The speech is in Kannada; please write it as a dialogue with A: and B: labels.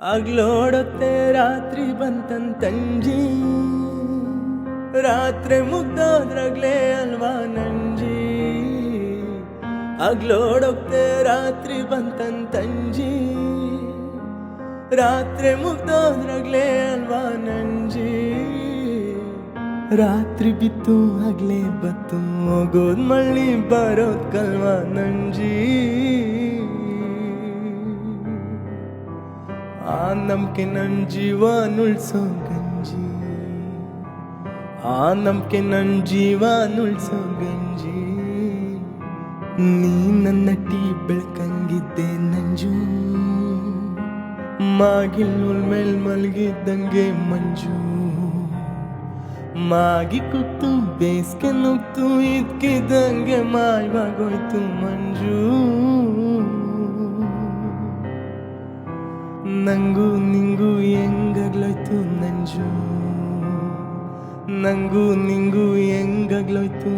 A: ಆಗ್ಲೋಡತ್ತೆ ರಾತ್ರಿ ಬಂತಂತಂಜಿ ರಾತ್ರಿ ಮುಗ್ದೋದ್ರಾಗ್ಲೇ ಅಲ್ವಾ ನಂಜಿ ಆಗ್ಲೋಡತ್ತೆ ರಾತ್ರಿ ಬಂತಂತಂಜಿ ರಾತ್ರಿ ಮುಗ್ದೋದ್ರಾಗ್ಲೇ ಅಲ್ವಾ ನಂಜಿ ರಾತ್ರಿ ಬಿತ್ತು ಆಗ್ಲೇ ಬತ್ತು ಹೋಗೋದ್ ಮಳ್ಳಿ ಬರೋದ್ ಕಲ್ವಾ ನಂಜಿ ಆ ನಂಬಿಕೆ ನನ್ ಜೀವ ನುಳ್ಸೋ ಗಂಜಿ ಆ ನಂಬಿಕೆ ನನ್ ಜೀವ ನುಳ್ಸೋ ಗಂಜಿ ನೀ ನನ್ನ ಟೀ ಬೆಳ್ಕಂಗಿದ್ದೆ ನಂಜು ಮಾಗಿಲ್ ಮೇಲ್ ಮಲಗಿದ್ದಂಗೆ ಮಂಜು ಮಾಗಿ ಕೂತು ಬೇಸ್ಗೆ ನುಗ್ತು ಇದ್ಕಿದ್ದಂಗೆ ಮಾಯವಾಗೋಯ್ತು ಮಂಜು ನಂಗೂ ನಿಂಗೂ ಹೆಂಗಾಗ್ಲೋಯ್ತು ನಂಜು ನಂಗೂ ನಿಂಗೂ ಹೆಂಗಾಗ್ಲೋಯ್ತು